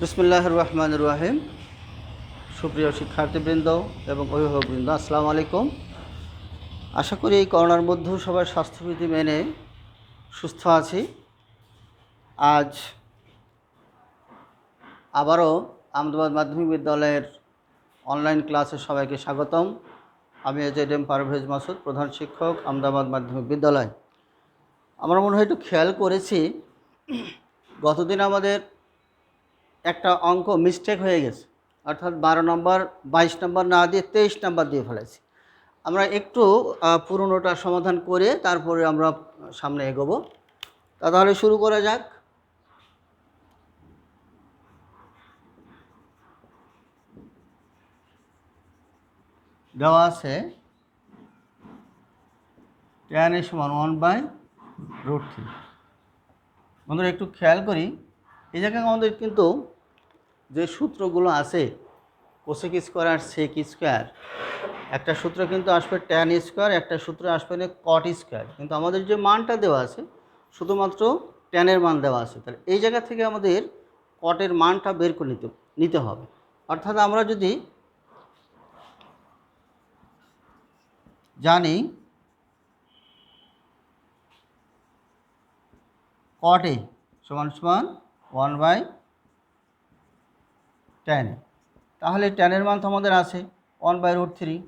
বিসমিল্লাহির রহমানির রহিম। সুপ্রিয় শিক্ষার্থীবৃন্দ এবং অভিভাবকবৃন্দ, আসসালামু আলাইকুম। আশা করি এই করোনার মধ্যেও সবাই স্বাস্থ্যবিধি মেনে সুস্থ আছি। আজ আবারও আহমেদাবাদ মাধ্যমিক বিদ্যালয়ের অনলাইন ক্লাসে সবাইকে স্বাগতম। আমি এজেড পারভেজ মাসুদ, প্রধান শিক্ষক, আহমেদাবাদ মাধ্যমিক বিদ্যালয়। আমার মনে হয় একটু খেয়াল করেছি, গতদিন আমাদের একটা অঙ্ক মিস্টেক হয়ে গেছে, অর্থাৎ 12 নম্বর 22 নম্বর না দিয়ে 23 নম্বর দিয়ে ফেলেছি। আমরা একটু পুরনোটা সমাধান করে তারপরে আমরা সামনে এগোবো। তাহলে শুরু করা যাক। দেওয়া আছে tan a সমান 1/√3। বন্ধুরা একটু খেয়াল করি, এই জায়গায় আমাদের কিন্তু যে সূত্রগুলো আছে কোসেক স্কোয়ার আর সেক স্কোয়ার, একটা সূত্র কিন্তু আসবে ট্যান স্কোয়ার, একটা সূত্র আসবে না কট স্কোয়ার, কিন্তু আমাদের যে মানটা দেওয়া আছে শুধুমাত্র ট্যানের মান দেওয়া আছে। তাহলে এই জায়গা থেকে আমাদের কটের মানটা বের করে নিতে হবে। অর্থাৎ আমরা যদি জানি কট এ সমান সমান 1/tan, তাহলে ট্যানের মান তো আমাদের আছে 1/√3,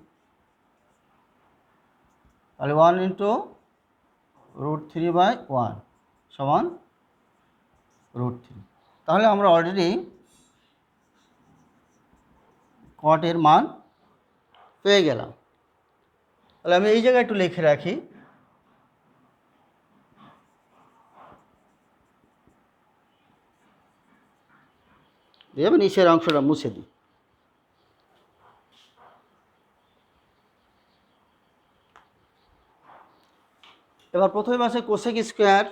তাহলে 1 × √3/1 সমান √3। তাহলে আমরা অলরেডি কটের মান পেয়ে গেলাম। তাহলে আমি এই জায়গায় একটু লিখে রাখি, আমি নিচের অংশটা মুছে দিই। এবার প্রথমে আছে কোসেক স্কোয়ার।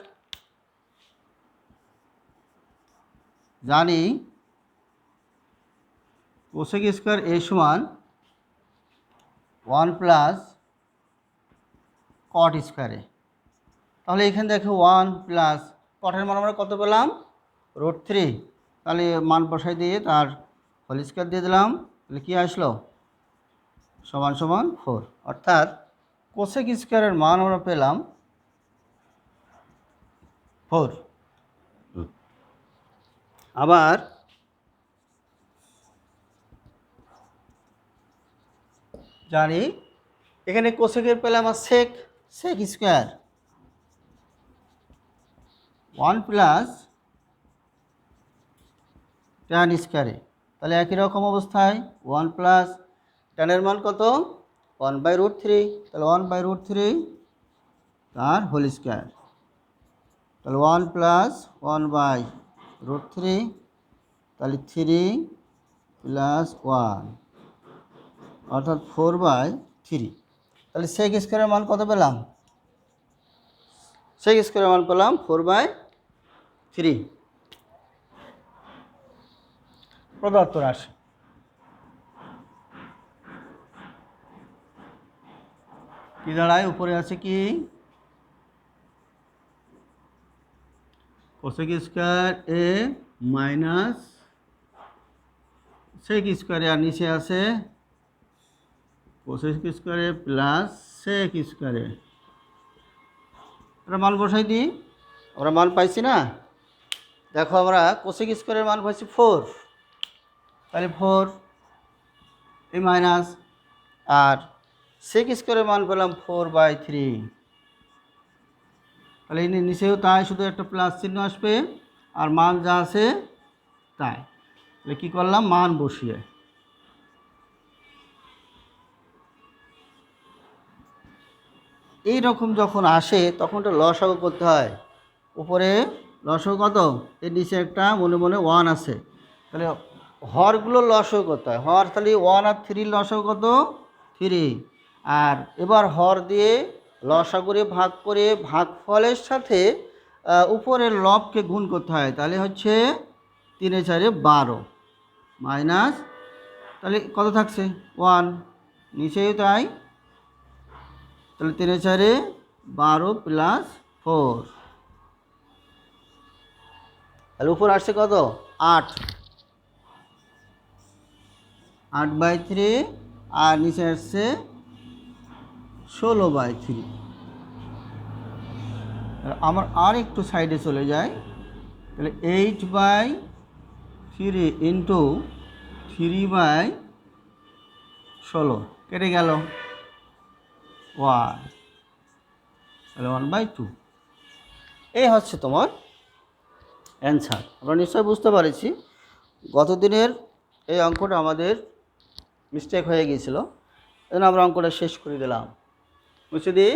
জানি কোসেক স্কোয়ার এ সমান 1 প্লাস কট স্কোয়ারে। তাহলে এখানে দেখো 1 প্লাস কটের মান আমরা কত পেলাম, √3। তাহলে মান বসাই দিয়ে তার হোল স্কোয়ার দিয়ে দিলাম, তাহলে কী আসলো, সমান সমান 4। অর্থাৎ কোসেক স্কোয়ারের মান আমরা পেলাম 4। আবার জানি এখানে কোসেকের পেলাম আর সেক স্কোয়ার 1 প্লাস ট্যান স্কোয়ারে। তাহলে একই রকম অবস্থায় 1 প্লাস ট্যানের মান কত, 1/√3। তাহলে 1/√3 তার হোল স্কোয়ার, তাহলে 1 প্লাস 1/√3, তাহলে 3 প্লাস 1 অর্থাৎ 4/3। তাহলে সেক স্কোয়ারের মান কত পেলাম, সেক স্কোয়ারের মান পেলাম 4/3 প্রদত্ত রাশি। কি দাঁড়ায়, উপরে আছে কি কোসেক স্কোয়ার এ মাইনাস সেক স্কোয়ারে, আর নিচে আছে কোসেক স্কোয়ারে প্লাস সেক স্কোয়ারে। আমরা মান বসাই দিই, আমরা মান পাইছি না। দেখো আমরা কোসেক স্কোয়ারের মান পাইছি 4, তাহলে 4 এই মাইনাস, আর সেক স্কোয়ারের মান পেলাম 4/3। তাহলে এই নিচেও তাই, শুধু একটা প্লাস চিহ্ন আসবে আর মান যা আছে তাই। তাহলে কী করলাম, মান বসিয়ে এই রকম যখন আসে তখন তো লসাগু করতে হয়। উপরে লসাগু কত, এর নিচে একটা মনে মনে 1 আছে, তাহলে হরগুলো লসাগু করতে হয়। হর তাহলে 1 আর 3 লসাগু কত, 3। আর এবার হর দিয়ে লসাগুরে ভাগ করে ভাগফলের সাথে উপরের লবকে গুণ করতে হয়। তাহলে হচ্ছে 3 × 4 = 12 মাইনাস, তাহলে কত থাকছে 1, নিচেও তাই। তাহলে 3 × 4 = 12 প্লাস 4, তাহলে উপর আসছে কত, 8। 8/3 আর নিচে আসছে 16/3। আমার আর একটু সাইডে চলে যায়, তাহলে 8/3 ইন্টু 3/16 কেটে গেল 1, তাহলে 1/2। এই হচ্ছে তোমার অ্যান্সার। আমরা নিশ্চয়ই বুঝতে পারছি গত দিনের এই অঙ্কটা আমাদের মিস্টেক হয়ে গিয়েছিল, এজন্য আমরা অঙ্কটা শেষ করে দিলাম। বুঝতে দিই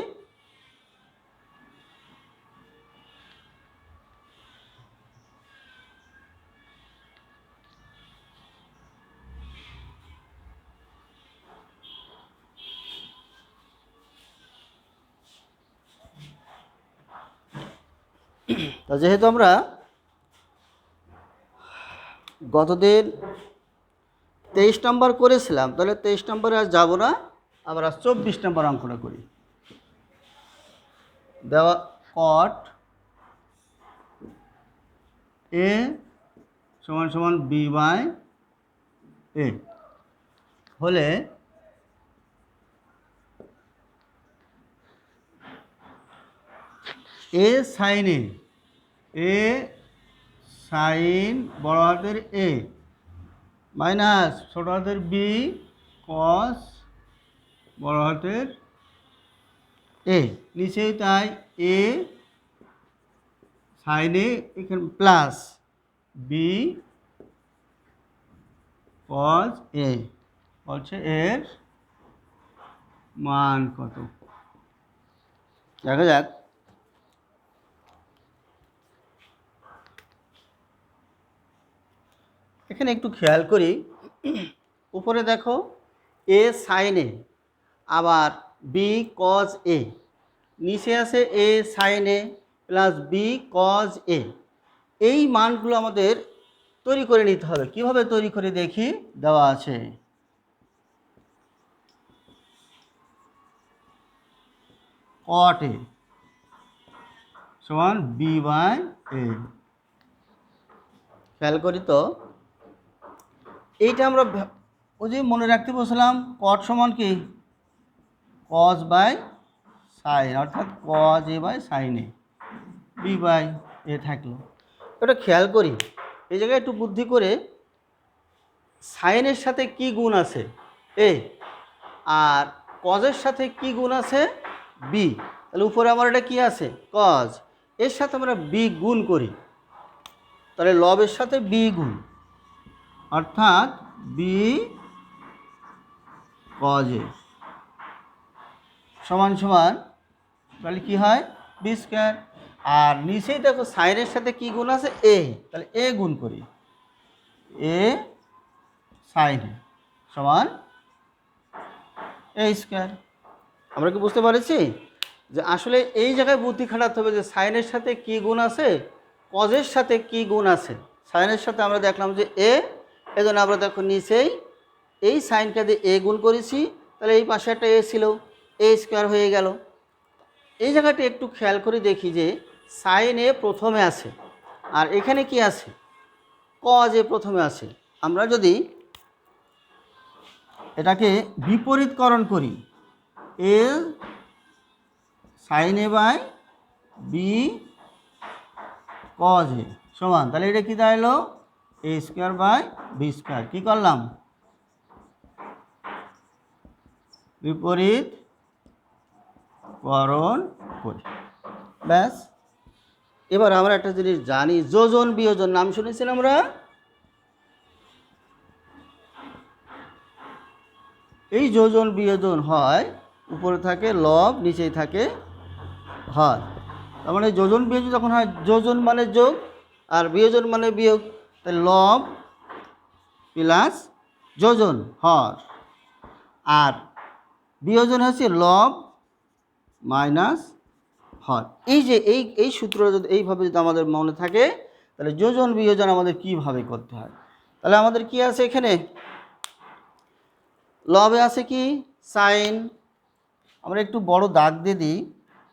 তা যেহেতু আমরা গতদিন 23 নম্বর করেছিলাম, তাহলে 23 নম্বরে আর যাব না, আমরা 24 নম্বর অঙ্কটা করি। দেওয়া কট এ সমান সমান b/a হলে এ সাইন বড় হাতের এ মাইনাস ছোট হাতের বি কস বড় হাতের এ, নিচেই তাই এ সাইন এখানে প্লাস বি কস এ বলছে এর মান কত। দেখা যাক। এখানে একটু খেয়াল করি, উপরে দেখো এ সাইন এ আবার বি কজ এ, নিচে আছে a sine a plus b cos a. এই মানগুলো আমাদের তৈরি করে নিতে হবে। কিভাবে তৈরি করে দেখি, দেওয়া আছে কট এ সমান b/a। খেয়াল করি তো, এইটা আমরা ওই যে মনে রাখতে বলছিলাম কট সমান কি কজ বাই সাইন, অর্থাৎ cos A by sine A, b/a থাকলো। এটা খেয়াল করি, এই জায়গায় একটু বুদ্ধি করে সাইনের সাথে কি গুণ আছে এ, আর কজের সাথে কি গুণ আছে বি, তাহলে উপরে আমার এটা কি আছে কজ, এর সাথে আমরা বি গুণ করি, তাহলে লবের সাথে বি গুণ, অর্থাৎ বি কজ এ সমান সমান, তাহলে কি হয় b²। আর নিচেই দেখো সাইনের সাথে কি গুণ আছে এ, তাহলে এ গুণ করি, এ সাইন সমান a²। আমরা কি বুঝতে পারছি যে আসলে এই জায়গায় বুদ্ধি খাটাতে হবে যে সাইনের সাথে কি গুণ আছে, কজের সাথে কি গুণ আছে। সাইনের সাথে আমরা দেখলাম যে এ, এজন্য আমরা দেখো নিচেই এই সাইনটা দিয়ে এ গুণ করেছি, তাহলে এই পাশে একটা এ ছিল, a² হয়ে গেল। এই জায়গাটা একটু খেয়াল করে দেখি যে সাইন এ প্রথমে আছে আর এখানে কি আছে কজ এ প্রথমে আছে। আমরা যদি এটাকে বিপরীতকরণ করি, a sine A by b cos a সমান, তাহলে এটা কি দাঁড়ালো a²/b²। কি করলাম বিপরীতকরণ করি, ব্যাস। এবার আমরা একটা জিনিস জানি, যোজন বিয়োজন নাম শুনেছিলাম আমরা। এই যোজন বিয়োজন হয়, উপরে থাকে লব, নিচেই থাকে হর। তার মানে যোজন বিয়োজন যখন হয়, যোজন মানে যোগ আর বিয়োজন মানে বিয়োগ, তাই লব প্লাস যোজন হর, আর বিয়োজন হচ্ছে লব মাইনাস হর। এই যে এই সূত্র যদি এইভাবে যদি আমাদের মনে থাকে, তাহলে যোজন বিয়োজন আমাদের কিভাবে করতে হয়। তাহলে আমাদের কি আছে এখানে, লবে আছে কি সাইন, আমরা একটু বড় দাগ দিয়ে দিই,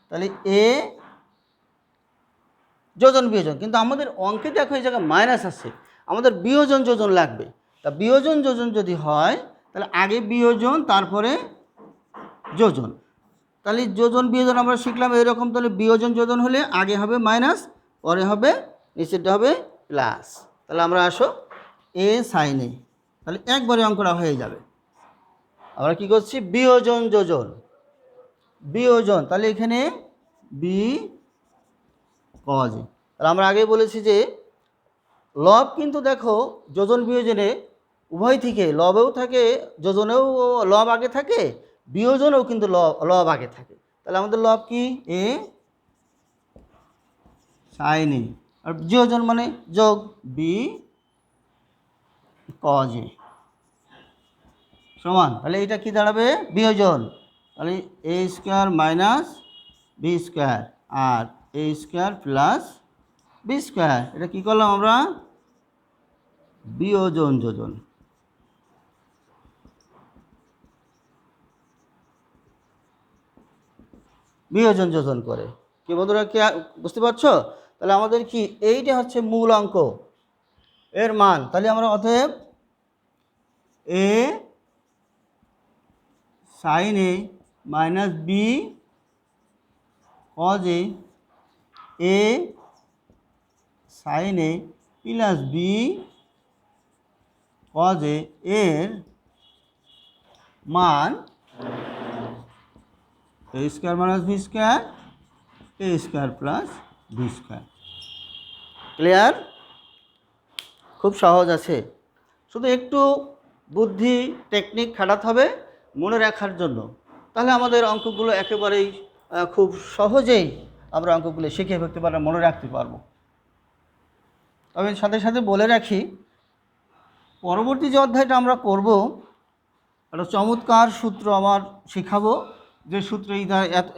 তাহলে এ যোজন বিয়োজন, কিন্তু আমাদের অঙ্কে দেখো এই জায়গায় মাইনাস আছে, আমাদের বিয়োজন যোজন লাগবে। তা বিয়োজন যোজন যদি হয়, তাহলে আগে বিয়োজন তারপরে যোজন। তাহলে যোজন বিয়োজন আমরা শিখলাম এরকম। তাহলে বিয়োজন যোজন হলে আগে হবে মাইনাস, পরে হবে নিচেরটা হবে প্লাস। তাহলে আমরা আসো এ সাইন এ, তাহলে একবারে অঙ্কটা হয়ে যাবে। আমরা কি করছি বিয়োজন যোজন, বিয়োজন, তাহলে এখানে বি কজ এ। তাহলে আমরা আগে বলেছি যে লব কিন্তু দেখো যোজন বিয়োজনে উভয় থেকে, লবেও থাকে যোজনেও লব আগে থাকে, বিয়োজনেও কিন্তু লব আগে থাকে। তাহলে আমাদের লব কি এ সাইন এ, আর বিয়োজন মানে যোগ বি কজ এ সমান। তাহলে এটা কি দাঁড়াবে বিয়োজন, তাহলে এ স্কোয়ার মাইনাস বি স্কোয়ার আর এ স্কোয়ার প্লাস বি স্কোয়ার। এটা কী করলাম আমরা বিয়োজন যোজন। বিয়োজন যোজন করে কি বন্ধুরা, কি বুঝতে পারছো? তাহলে আমাদের কি এইটা হচ্ছে মূল অঙ্ক এর মান। তাহলে আমরা অতএব a sine a minus b cos a sine a plus b cos এর মান a square minus b square a square plus b square. Clear? খুব সহজ আছে, শুধু একটু বুদ্ধি টেকনিক খাটাতে হবে মনে রাখার জন্য। তাহলে আমাদের অঙ্কগুলো একেবারেই খুব সহজেই আমরা অঙ্কগুলো শিখে ফেলতে পারবো, মনে রাখতে পারবো। তবে সাথে সাথে বলে রাখি পরবর্তী যে অধ্যায়টা আমরা করব একটা চমৎকার সূত্র আমার শেখাবো, যে সূত্র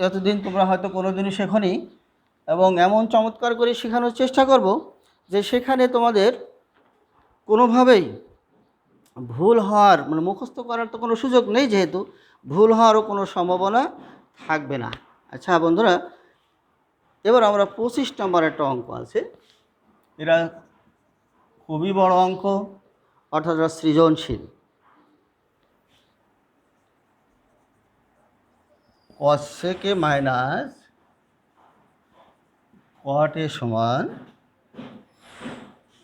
এতদিন তোমরা হয়তো কোনো দিনই শেখোনি, এবং এমন চমৎকার করে শেখানোর চেষ্টা করব যে সেখানে তোমাদের কোনোভাবেই ভুল হওয়ার মানে মুখস্থ করার তো কোনো সুযোগ নেই, যেহেতু ভুল হওয়ারও কোনো সম্ভাবনা থাকবে না। আচ্ছা বন্ধুরা, এবার আমরা 25 নম্বর একটা অঙ্ক আছে, এরা খুবই বড় অঙ্ক, অর্থাৎ সৃজনশীল। cosec a minus cot a সমান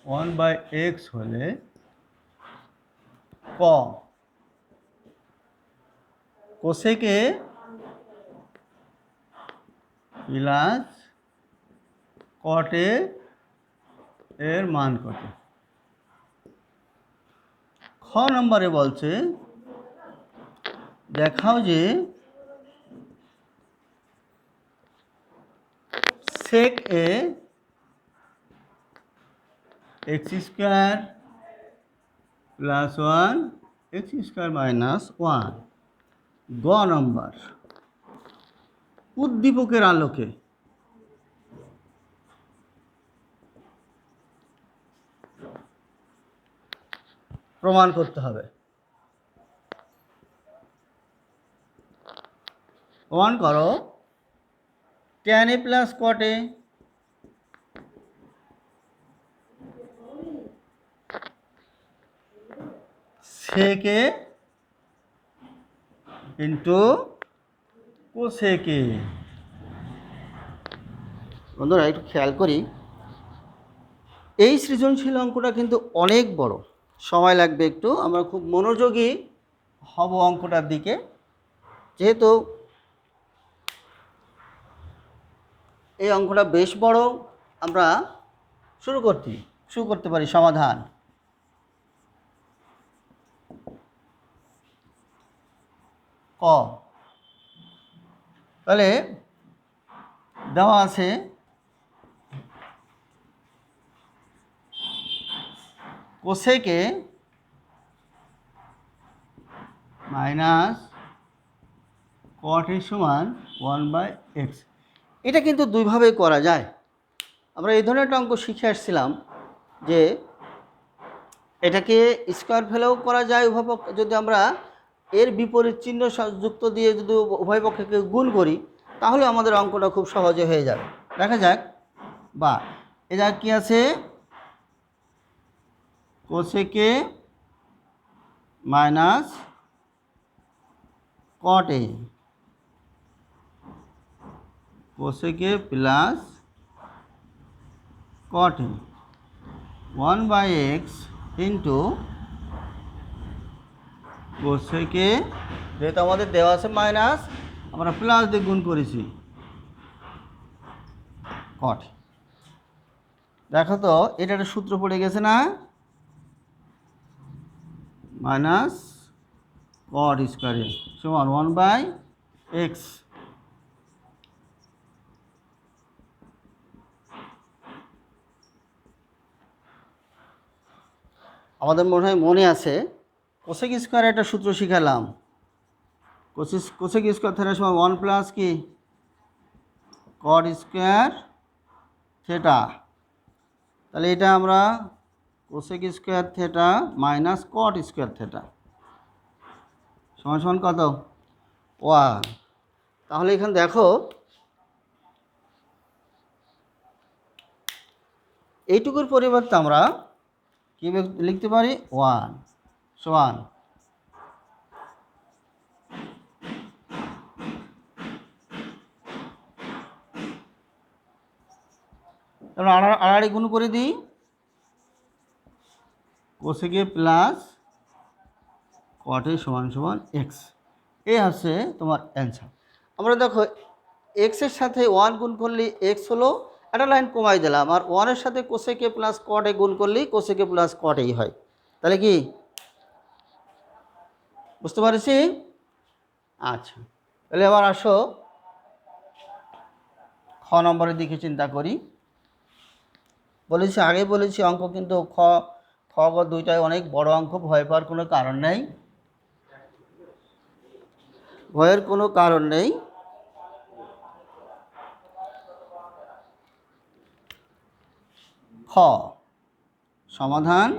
1/x হলে ক cosec a plus cot a এর মান কত? খ নম্বরে বলছে দেখাও যে sec a x square plus 1 x square minus 1। গ নম্বর উদ্দীপকের আলোকে প্রমাণ করতে হবে। প্রমাণ করো tan a plus cot a sec a into cosec a। বন্ধুরা একটু খেয়াল করি, এই সৃজনশীল অঙ্কটা কিন্তু অনেক বড়, সময় লাগবে একটু, আমরা খুব মনোযোগী হব অঙ্কটার দিকে। যেহেতু এই অঙ্কটা বেশ বড়, আমরা শুরু করতে পারি সমাধান। ক তাহলে দেওয়া আছে cosec a minus cot a সমান 1/x। এটা কিন্তু দুইভাবেই করা যায়। আমরা এই ধরনের একটা অঙ্ক শিখে আসছিলাম যে এটাকে স্কোয়ার ফেলেও করা যায়, উভয় পক্ষ যদি আমরা এর বিপরীত চিহ্ন যুক্ত দিয়ে যদি উভয় পক্ষকে গুণ করি তাহলে আমাদের অঙ্কটা খুব সহজে হয়ে যাবে। দেখা যাক, বা এটা কি আছে cosec a minus caught A cosec A plus caught A 1/x into cosec এ, যেহেতু আমাদের দেওয়া আছে মাইনাস, আমরা প্লাস দিয়ে গুণ করেছি কট। দেখো তো এটা একটা সূত্র পড়ে গেছে না, মাইনাস কট স্কোয়ারে সমান 1/x। আমাদের মনে আছে কোসেক স্কোয়ারে একটা সূত্র শিখালাম, কোসেক স্কোয়ার থিটা সমান 1 প্লাস কি কট স্কোয়ার থিটা। তাহলে এটা আমরা cosec square theta minus cot square theta সমান সমান কত 1। তাহলে এখানে দেখো এইটুকুর পরিবর্তে আমরা কী লিখতে পারি 1 সমান আড়াআড়ি গুণ করে দিই কোসেকে প্লাস কটে সমান সমান এক্স। এই হচ্ছে তোমার অ্যান্সার। আমরা দেখো এক্সের সাথে 1 গুণ করলে এক্স হলো, একটা লাইন কমাই দিলাম, আর 1-এর সাথে কোসেকে প্লাস কটে গুণ করলেই কোসেকে প্লাস কটেই হয়। তাহলে কি বুঝতে পারছি? আচ্ছা, তাহলে এবার আসো খ নম্বরের দিকে চিন্তা করি। আগে বলেছি অঙ্ক কিন্তু খ গ দুইটাই অনেক বড় অঙ্ক, ভয় পাওয়ার কোনো কারণ নেই, ভয়ের কোনো কারণ নেই। খ সমাধান,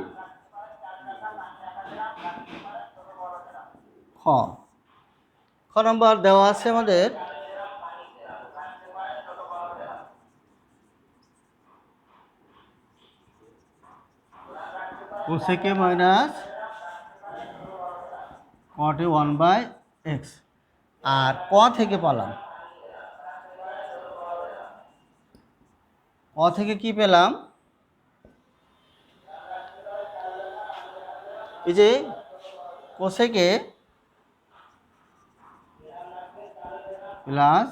খ নম্বর দেওয়া আছে আমাদের কোসেকে মাইনাস কটে 1/x, আর ক থেকে পেলাম, ক থেকে কি পেলাম, এই যে কোসেকে প্লাস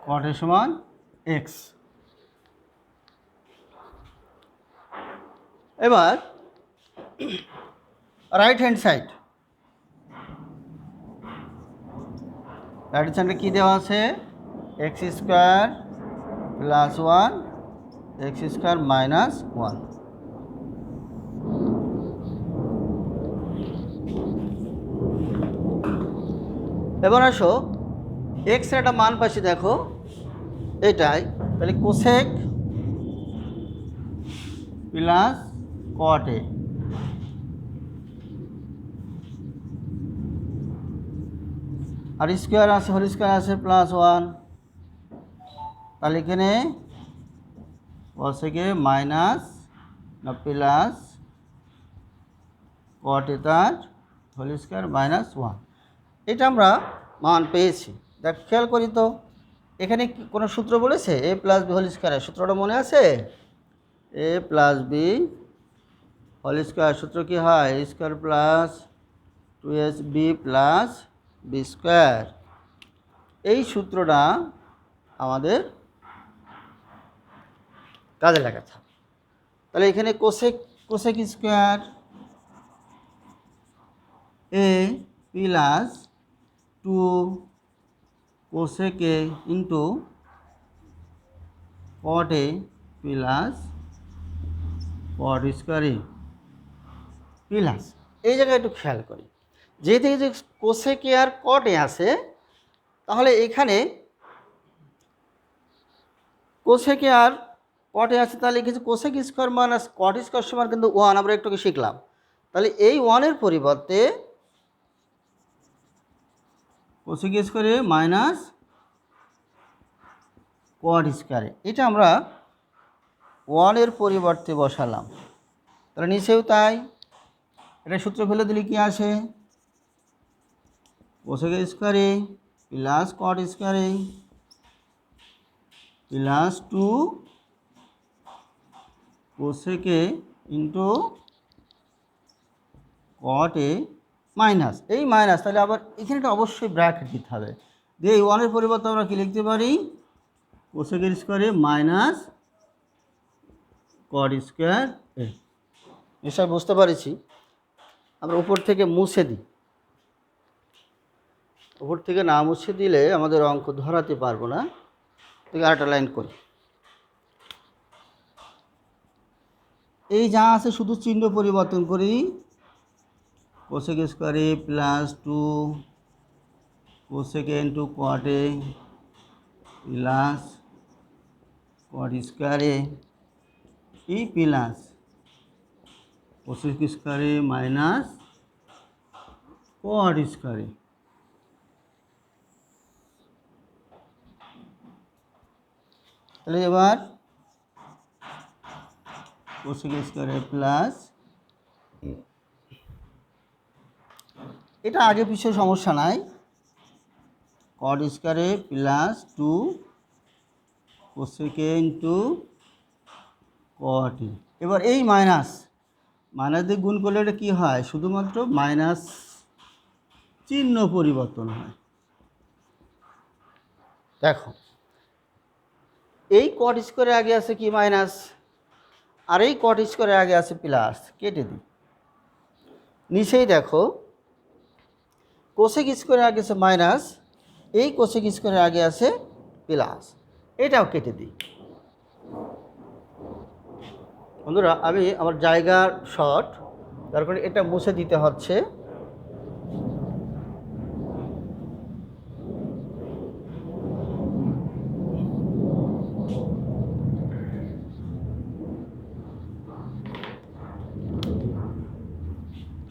কটে সমান এক্স। এবার রাইট হ্যান্ড সাইড, রাইট সাইডে কী দেওয়া আছে x square plus 1 X square minus 1। এবার আসো এক্সের একটা মান পাচ্ছি, দেখো এটাই, তাহলে কোসেক প্লাস কট এ আর স্কোয়ার আছে, হোল স্কোয়ার আছে প্লাস 1, তাহলে এখানে কোসেকে মাইনাস না প্লাস কট এ তার হোল স্কোয়ার মাইনাস 1। এটা আমরা মান পেয়েছি। দেখ খেয়াল করি তো, এখানে কোনো সূত্র বলেছে এ প্লাস বি হোল স্কোয়ারের সূত্রটা মনে আছে? A plus b whole square সূত্র কি হয় a square plus 2sb plus b square. এই সূত্রটা আমাদের কাজে লাগাতে হবে। তাহলে এখানে cosec square a plus 2 cosec a into cot a plus cot square a plus, এই জায়গায় একটু খেয়াল করি, যেহেতু এই যে কোসেক এ আর কট এ আছে, তাহলে এখানে কোসেক এ আর কট এ আছে, তাহলে কিছু cosec square minus cot square সমান কিন্তু 1, আমরা একটু শিখলাম। তাহলে এই 1-এর পরিবর্তে কোসেক স্কোয়ারে মাইনাস কট স্কোয়ারে, এটা আমরা 1-এর পরিবর্তে বসালাম। তাহলে নিচেও তাই, এটা সূত্র ফেলে দিলে কি আসে cosec square a plus cot square a plus 2 cosec a into cot A minus এই মাইনাস, তাহলে আবার এখানে একটা অবশ্যই ব্র্যাকেট দিতে হবে। দিয়ে এই ওয়ানের পরিবর্তে আমরা কী লিখতে পারি, কোসেকের স্কোয়ারে মাইনাস কট স্কোয়ার এ। নিশ্চয় বুঝতে পারছি। আমরা উপর থেকে মুছে দিই, উপর থেকে না মুছে দিলে আমাদের অঙ্ক ধরাতে পারবো না। থেকে আরেকটা লাইন করি, এই যা আছে শুধু চিহ্ন পরিবর্তন করি, কোসেক স্কোয়ারে plus 2 cosec into cot a plus কট স্কোয়ারে ই প্লাস কোসেক স্কোয়ারে মাইনাস কট স্কোয়ারে। তাহলে এবার কোসেক স্কোয়ারে প্লাস, এটা আগে পিছিয়ে সমস্যা নাই, কট স্কোয়ারে প্লাস 2 কোসেক ইন্টু কট। এবার এই মাইনাস দিয়ে গুণ করলে এটা কী হয়, শুধুমাত্র মাইনাস চিহ্ন পরিবর্তন হয়। দেখো এই কট স্কোয়ারের আগে আছে কি মাইনাস, আর এই কট স্কোয়ারের আগে আছে প্লাস, কেটে দিই। নিচেই দেখো কোসেক স্কোয়ারের আগে আছে মাইনাস, এই কোসেক স্কোয়ারের আগে আছে প্লাস, এটাও কেটে দিই। বন্ধুরা আমি আমার জায়গার শর্ট, তার কারণে এটা মুছে দিতে হচ্ছে।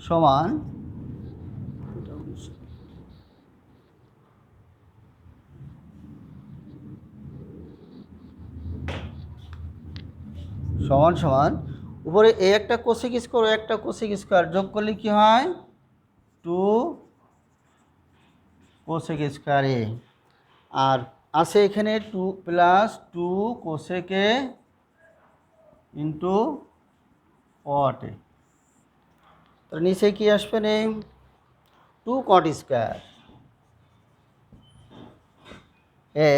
সমান সমান সমান উপরে এ একটা কোসেক স্কোয়ার একটা কোসেক স্কোয়ার যোগ করলে কি হয়, 2 কোসেক স্কোয়ার এ, আর আছে এখানে 2 plus 2 cosec a into cot a. তো নিচে কি আসবে নেই, 2 cot square a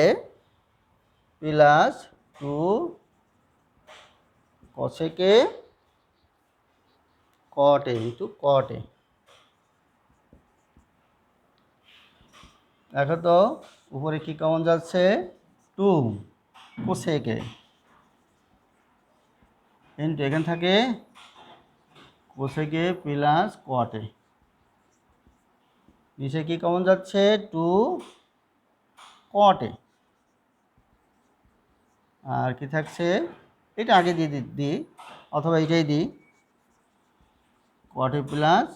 plus 2 cosec a cot a into cot a. দেখো তো উপরে কি কমন যাচ্ছে, 2 কোসেক এ ইন্টু এখানে থাকে কোসেক এ প্লাস কট এ, নিচে কি কমন যাচ্ছে, 2 কট এ, আর কি থাকছে, এটা আগে দিয়ে দিই অথবা এটাই দিই, কট এ প্লাস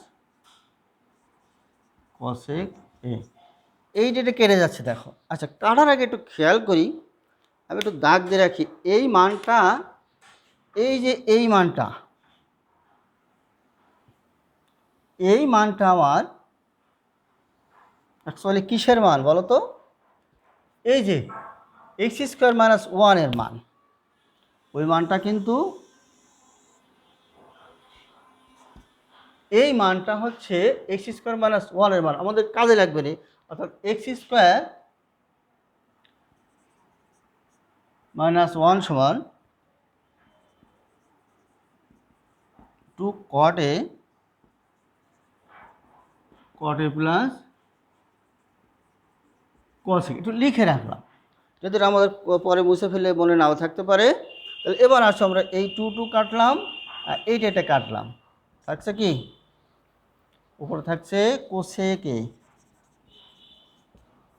কোসেক এ। এই যেটা কেটে যাচ্ছে দেখো। আচ্ছা কাটার আগে একটু খেয়াল করি, আমি একটু দাগ দিয়ে রাখি, এই মানটা, এই যে এই মানটা, এই মানটা আমার অ্যাকচুয়ালি কিসের মান বলো তো, এই যে এক্স স্কোয়ার মাইনাস 1 এর মান, ওই মানটা কিন্তু, এই মানটা হচ্ছে এক্স স্কোয়ার মাইনাস 1 এর মান, আমাদের কাজে লাগবে না। অর্থাৎ এক্স স্কোয়ার মাইনাস 1 সমান 2 কট এ প্লাস কসেক, একটু লিখে রাখলাম যদি আমাদের পরে মুছে ফেলে মনে নাও থাকতে পারে। তাহলে এবার আসো আমরা এই 2 কাটলাম আর এইটা কাটলাম, থাকছে কি, উপরে থাকছে কোসেক এ,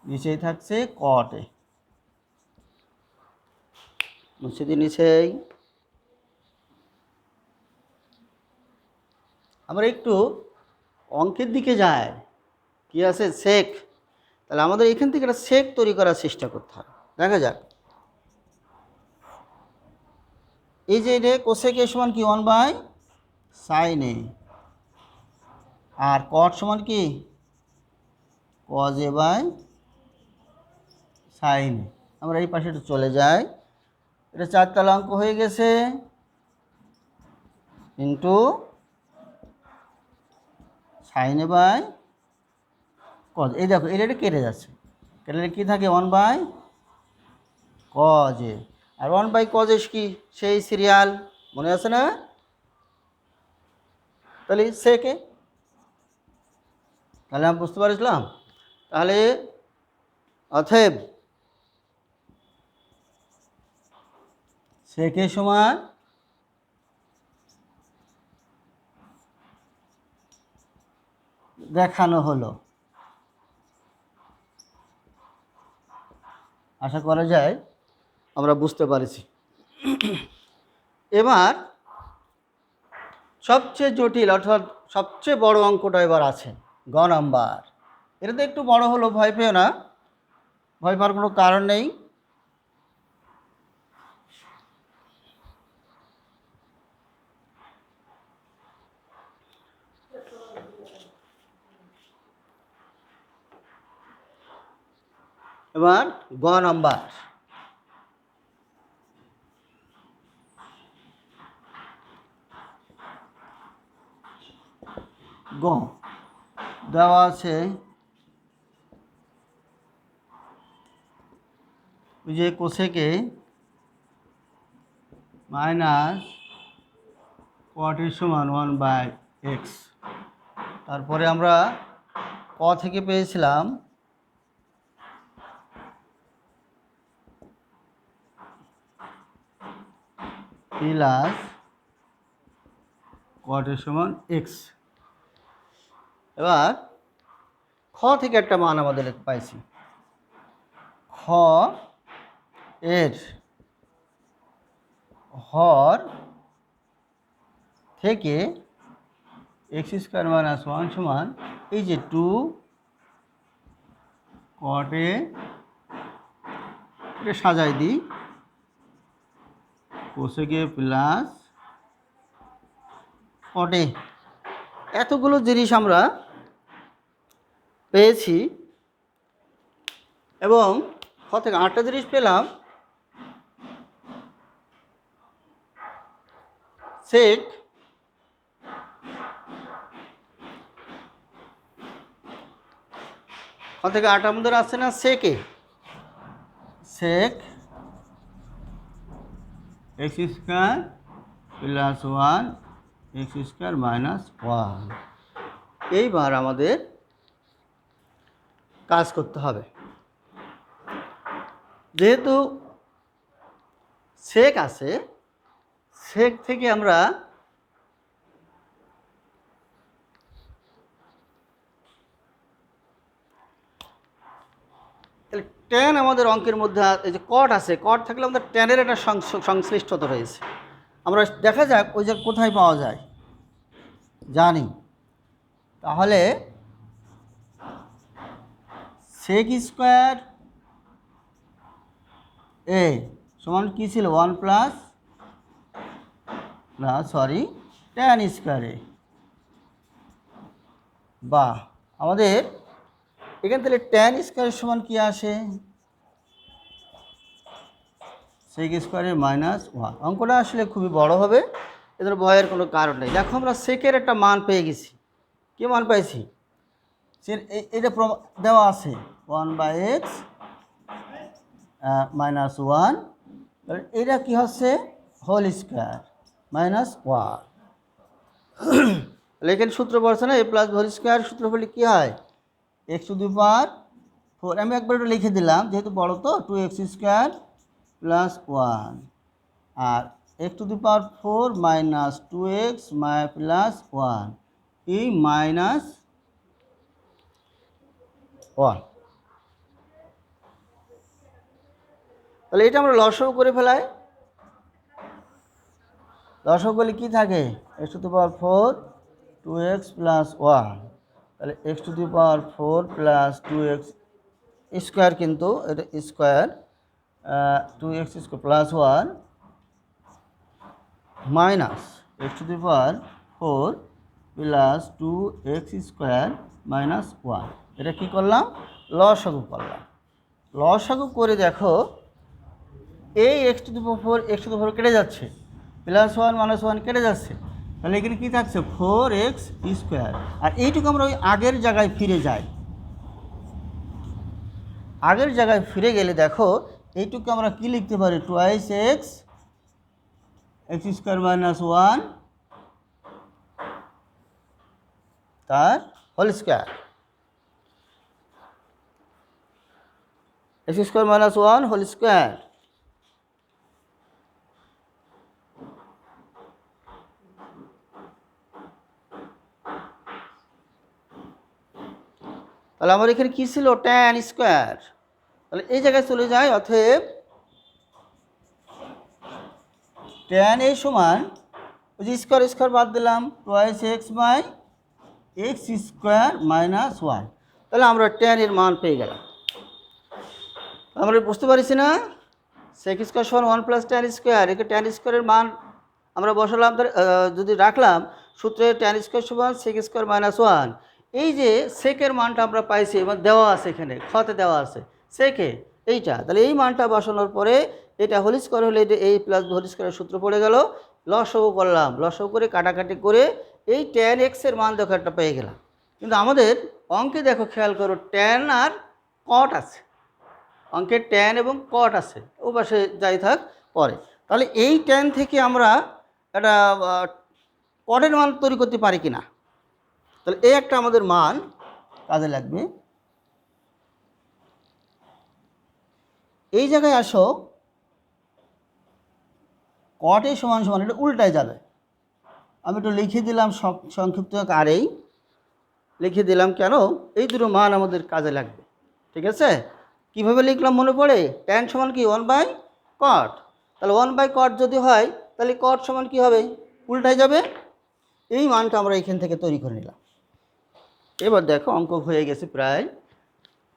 নিচেই থাকছে কট এ, মুছে দিয়ে নিচেই। আমরা একটু অঙ্কের দিকে যাই, কি আছে সেক, তাহলে আমাদের এখান থেকে একটা সেক তৈরি করার চেষ্টা করতে হবে। দেখা যাক, এই যে এটা কোসেক এ সমান কি 1/sin এ, আর কট সমান কি কজ এ বাই সাইন এ। আমরা এই পাশে একটু চলে যাই, এটা 4 তলা অঙ্ক হয়ে গেছে, into sine A by cos. এই দেখো এটা কেটে যাচ্ছে, কেটে কী থাকে 1 বাই কজ এ। আর 1 বাই কজ এ কি সেই সিরিয়াল মনে আছে না? তাহলে সেকে, তাহলে আমি বুঝতে পারছিলাম। তাহলে অতএব সেকে সমান দেখানো হলো। আশা করা যায় আমরা বুঝতে পারছি। এবার সবচেয়ে জটিল অর্থাৎ সবচেয়ে বড় অঙ্কটা এবার আছে, গ নাম্বার। এটা তো একটু বড় হলো, ভয় পেও না, ভয় পাওয়ার কোনো কারণ নেই। এবার গ নাম্বার, গ দেওয়া আছে ওই যে কোসেকে মাইনাস কট এর সমান 1 বাই এক্স। তারপরে আমরা ক থেকে পেয়েছিলাম প্লাস কট এর সমান এক্স। এবার খ থেকে একটা মান আমাদের পাইছি, খ এর হর থেকে এক্স স্কোয়ার মাইনাস 1 সমান এই যে 2 কট এ, এটা সাজাই দিই, কোসেকে প্লাস কট এ। এতগুলো জিনিস আমরা পেয়েছি এবং খ থেকে 8টা জিনিস পেলাম। সেক খ থেকে 8 আমাদের আসছে না, সেকে sec X square plus 1 X square minus 1। এইবার আমাদের কাজ করতে হবে, যেহেতু সেক আছে, সেক থেকে আমরা তাহলে ট্যান আমাদের অঙ্কের মধ্যে এই যে কট আছে, কট থাকলে আমাদের ট্যানের একটা সংশ্লিষ্টতা রয়েছে। আমরা দেখা যাক ওই যে কোথায় পাওয়া যায় জানি। তাহলে সেক স্কোয়ার এ সমান কী ছিল 1 প্লাস না সরি ট্যান স্কোয়ার এ। বা আমাদের এখান থেকে ট্যান স্কোয়ারের সমান কী আসে, সেক স্কোয়ারের মাইনাস 1। অঙ্কটা আসলে খুবই বড় হবে, এদের ভয়ের কোনো কারণ নেই। দেখো আমরা সেকের একটা মান পেয়ে গেছি। কী মান পাইছি? সে এটা দেওয়া আছে 1 বাই এক্স মাইনাস 1। তাহলে এটা কী হচ্ছে হোল স্কোয়ার মাইনাস 1। তাহলে এখানে সূত্র পড়ছে না, এ প্লাস হোল স্কোয়ার সূত্র বলি কী হয় এক্স টু দি পাওয়ার 4। আমি একবার একটু লিখে দিলাম যেহেতু বড় তো, 2x স্কোয়ার প্লাস 1 আর X to the power 4 minus 2x plus 1 এই মাইনাস 1। তাহলে এটা আমরা লসাগু করে ফেলাই। লসাগু করলে কী থাকে x to the power 4 2x plus 1। তাহলে x to the power 4 plus 2x square, কিন্তু এটা square 2x square plus 1 minus x to the power 4 plus 2x square minus 1। এটা কি করলাম, লসাগু করলাম। লসাগু করে দেখো এই x to the power 4 x to the power কেটে যাচ্ছে, +1 -1 কেটে যাচ্ছে, তাহলে এখানে কী থাকছে 4x স্কোয়ার। আর এইটুকু আমরা ওই আগের জায়গায় ফিরে যাই, আগের জায়গায় ফিরে গেলে দেখো এইটুকু আমরা কি লিখতে পারি, 2x x² -1 তার whole square, x² -1 whole square. তাহলে আমার এখানে কী ছিল, tan স্কোয়ার, তাহলে এই জায়গায় চলে যায়। অতএব tan a সমান ওই যে স্কোয়ার স্কোয়ার বাদ দিলাম, 2x x² -1, তাহলে আমরা tan এর মান পেয়ে গেলাম। আমরা বুঝতে পারছি না, sec² সমান 1 + tan স্কোয়ার, একে tan স্কোয়ারের মান আমরা বসালাম, যদি রাখলাম সূত্রে tan স্কোয়ার সমান sec² -1, এই যে সেকের মানটা আমরা পাইছি এবং দেওয়া আছে এখানে খতে দেওয়া আছে সেকে এইটা, তাহলে এই মানটা বসানোর পরে এটা হোল স্কোয়ার হলে এটা a + হোল স্কোয়ারের সূত্র পড়ে গেল। লসাগু করলাম, লসাগু করে কাটাকাটি করে এই tan x এর মান দেখো একটা পেয়ে গেলাম। কিন্তু আমাদের অঙ্কে দেখো খেয়াল করো tan আর cot আছে, অঙ্কে tan এবং cot আছে, ও পাশে যাই থাক পরে। তাহলে এই tan থেকে আমরা একটা cot-এর মান তৈরি করতে পারি কিনা, তাহলে এই একটা আমাদের মান কাজে লাগবে। এই জায়গায় আসো, cot a = এটা উল্টায় যাবে, আমি একটু লিখে দিলাম সংক্ষিপ্ত আকারেই লিখে দিলাম, কেন এই দুটো মান আমাদের কাজে লাগবে। ঠিক আছে, কিভাবে লিখলাম মনে পড়ে, tan সমান কি 1/cot, তাহলে 1/cot যদি হয় তাহলে cot সমান কি হবে, উল্টায় যাবে। এই মানটা আমরা এখান থেকে তৈরি করে নিলাম। এবার দেখো অঙ্ক হয়ে গেছে প্রায়,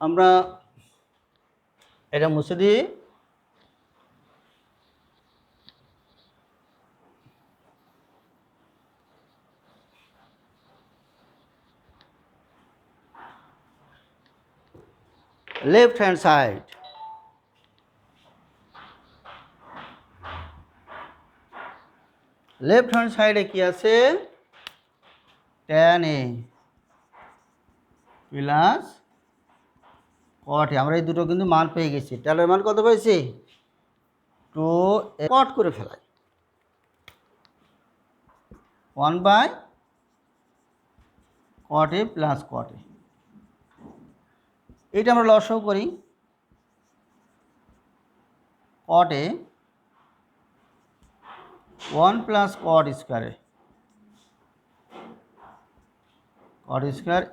আমরা এটা মুছে দিই। Left hand side, left hand সাইডে কি আছে, tan a + cot a, আমরা এই দুটো কিন্তু মান পেয়ে গেছি। tan এর মান কত পেয়েছি, 2 cot করে ফেলাই 1/cot a + cot a, এইটা আমরা লসাগু করি, cot a 1 + cot²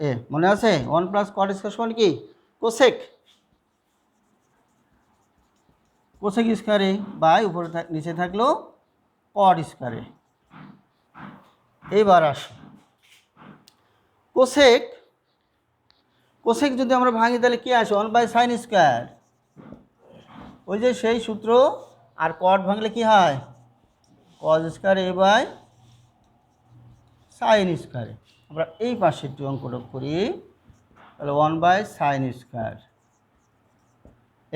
a, মনে আছে 1 + cot² সমান কি cosec, cosec square a by উপরে নিচে থাকলো cot স্কোয়ার a। এইবার আসো কোসেক, কোসেক যদি আমরা ভাঙি তাহলে কি আসে 1/sin², ওই যে সেই সূত্র। আর cot ভাঙলে কি হয়, cos² a/sin²। আমরা এই পাশে একটু অঙ্কটা করি, তাহলে 1/sin²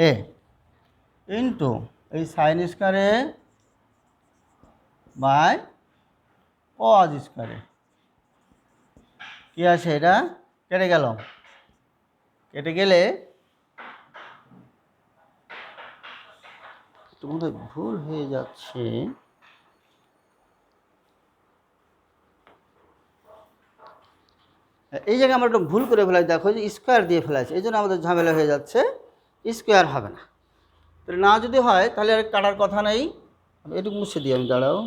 a ইন্টু এই sin² a by cos² a, কি আছে এটা কেটে গেল, কেটে গেলে তোমাদের ভুল হয়ে যাচ্ছে, এই জায়গায় আমরা একটু ভুল করে ফেলাই, দেখো যে স্কোয়ার দিয়ে ফেলাইছে, এই জন্য আমাদের ঝামেলা হয়ে যাচ্ছে, স্কোয়ার হবে না। তাহলে না যদি হয় তাহলে আর কাটার কথা নেই, এটুকু মুছে দিই আমি, দাঁড়াও।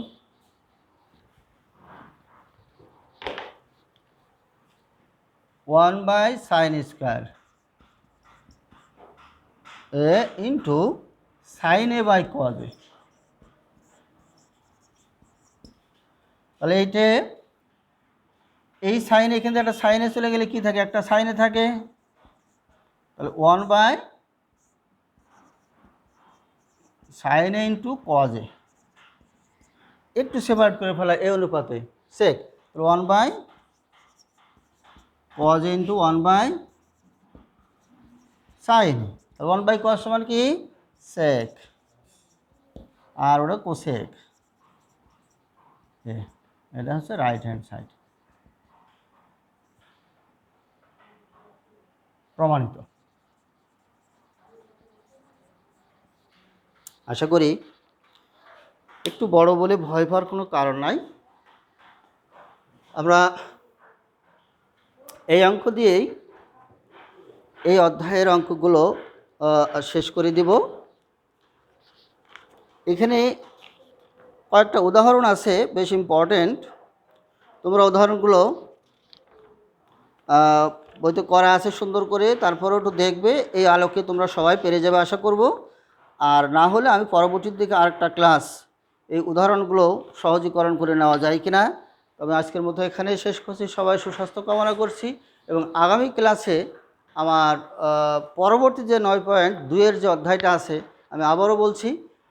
(1/sin² a into sin a/cos a, তাহলে এইটা এই সাইন, এখান থেকে একটা সাইনে চলে গেলে কি থাকে, একটা সাইনে থাকে, তাহলে 1/sin a into cos a, একটু সেপারেট করে ফেলা এই অনুপাতে সেক, 1/cos a into 1/sin sign. 1/cos সমান কি সেক, আর ওটা কোসেক। এটা হচ্ছে রাইট হ্যান্ড সাইড, প্রমাণিত। আশা করি একটু বড় বলে ভয় পাওয়ার কোনো কারণ নাই। আমরা এই অঙ্ক দিয়েই এই অধ্যায়ের অঙ্কগুলো শেষ করে দিব। এখানে কয়েকটা উদাহরণ আছে বেশ ইম্পর্টেন্ট, তোমরা উদাহরণগুলো বইতে করা আছে সুন্দর করে, তারপরেও একটু দেখবে, এই আলোকে তোমরা সবাই পেরে যাবে আশা করব। আর না হলে আমি পরবর্তীর দিকে আরেকটা ক্লাস এই উদাহরণগুলো সহজীকরণ করে নেওয়া যায় কিনা। তবে আজকের মতো এখানেই শেষ করছি, সবাই সুস্বাস্থ্য কামনা করছি এবং আগামী ক্লাসে আমার পরবর্তী যে 9.2 যে অধ্যায়টা আছে, আমি আবারও বলছি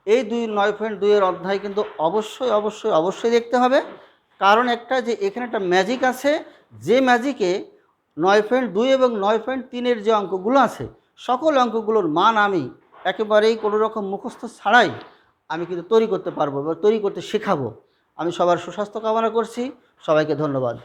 এই 9.2 অধ্যায় কিন্তু অবশ্যই অবশ্যই অবশ্যই দেখতে হবে। কারণ একটা যে এখানে একটা ম্যাজিক আছে, যে ম্যাজিকে 9.2 এবং 9.3 যে অঙ্কগুলো আছে সকল অঙ্কগুলোর মান আমি একেবারেই কোনো রকম মুখস্থ ছাড়াই আমি কিন্তু তৈরি করতে পারবো বা তৈরি করতে শেখাবো। আমি সবার সুস্বাস্থ্য কামনা করছি, সবাইকে ধন্যবাদ।